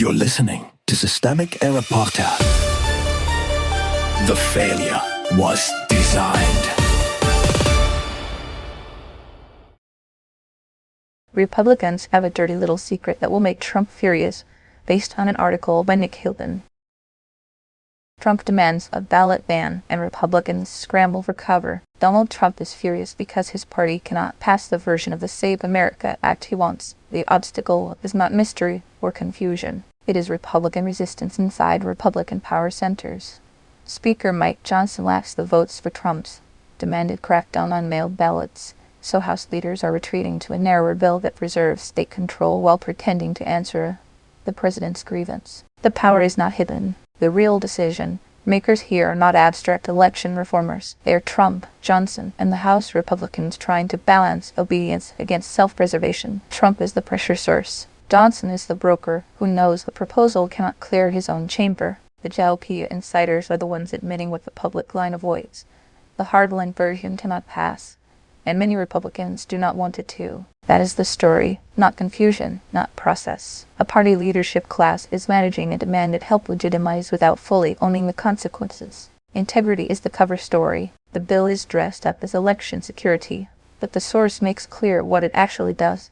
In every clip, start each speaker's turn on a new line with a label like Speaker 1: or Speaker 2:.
Speaker 1: You're listening to Systemic Error Podcast. The failure was designed.
Speaker 2: Republicans have a dirty little secret that will make Trump furious, based on an article by Nick Hilton. Trump demands a ballot ban and Republicans scramble for cover. Donald Trump is furious because his party cannot pass the version of the Save America Act he wants. The obstacle is not mystery or confusion. It is Republican resistance inside Republican power centers. Speaker Mike Johnson lacks the votes for Trump's demanded crackdown on mailed ballots, so House leaders are retreating to a narrower bill that preserves state control while pretending to answer the president's grievance. The power is not hidden. The real decision makers here are not abstract election reformers. They are Trump, Johnson, and the House Republicans trying to balance obedience against self-preservation. Trump is the pressure source. Johnson is the broker who knows the proposal cannot clear his own chamber. The GOP insiders are the ones admitting what the public line avoids. The hardline version cannot pass, and many Republicans do not want it to. That is the story, not confusion, not process. A party leadership class is managing a demanded help legitimized without fully owning the consequences. Integrity is the cover story. The bill is dressed up as election security, but the source makes clear what it actually does.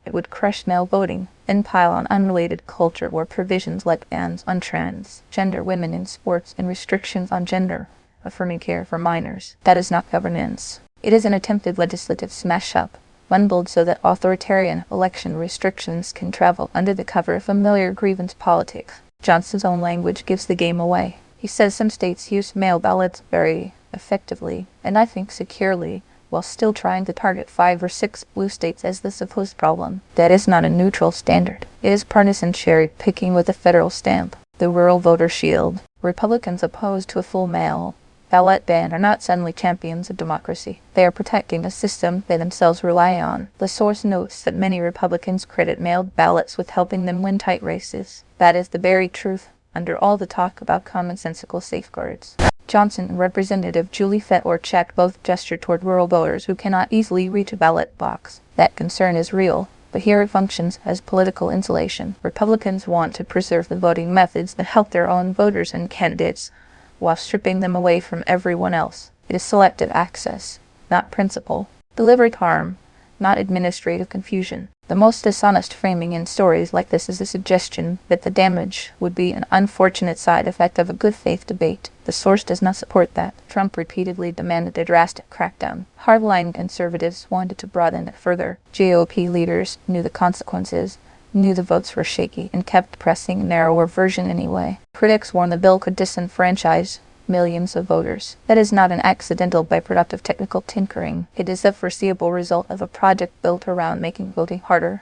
Speaker 2: It would crush mail voting and pile on unrelated culture where provisions like bans on transgender women in sports and restrictions on gender-affirming care for minors. That is not governance. It is an attempted legislative smash-up, bundled so that authoritarian election restrictions can travel under the cover of familiar grievance politics. Johnson's own language gives the game away. He says some states use mail ballots very effectively, and I think securely, while still trying to target 5 or 6 blue states as the supposed problem. That is not a neutral standard. It is partisan cherry-picking with a federal stamp. The rural voter shield. Republicans opposed to a full mail ballot ban are not suddenly champions of democracy. They are protecting a system they themselves rely on. The source notes that many Republicans credit mailed ballots with helping them win tight races. That is the very truth, under all the talk about commonsensical safeguards. Johnson and Representative Julie Fetterchak both gesture toward rural voters who cannot easily reach a ballot box. That concern is real, but here it functions as political insulation. Republicans want to preserve the voting methods that help their own voters and candidates, while stripping them away from everyone else. It is selective access, not principle. Deliberate harm, not administrative confusion. The most dishonest framing in stories like this is the suggestion that the damage would be an unfortunate side effect of a good faith debate. The source does not support that. Trump repeatedly demanded a drastic crackdown. Hardline conservatives wanted to broaden it further. GOP leaders knew the consequences, knew the votes were shaky, and kept pressing a narrower version anyway. Critics warned the bill could disenfranchise millions of voters. That is not an accidental byproduct of technical tinkering. It is a foreseeable result of a project built around making voting harder,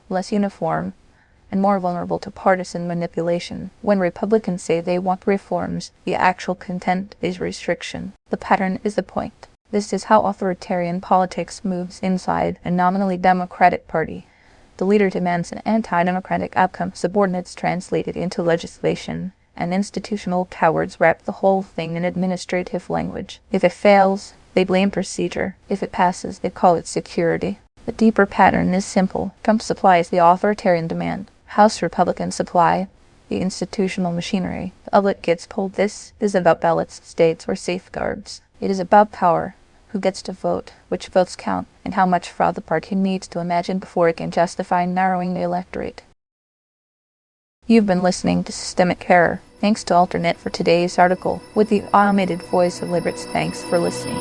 Speaker 2: less uniform, and more vulnerable to partisan manipulation. When Republicans say they want reforms, the actual content is restriction. The pattern is the point. This is how authoritarian politics moves inside a nominally democratic party. The leader demands an anti-democratic outcome, subordinates translate it into legislation, and institutional cowards wrap the whole thing in administrative language. If it fails, they blame procedure. If it passes, they call it security. The deeper pattern is simple. Trump supplies the authoritarian demand. House Republicans supply the institutional machinery. The public gets pulled. This is about ballots, states, or safeguards. It is about power. Who gets to vote, which votes count, and how much fraud the party needs to imagine before it can justify narrowing the electorate. You've been listening to Systemic Error. Thanks to Alternate for today's article, with the automated voice of Liberts. Thanks for listening.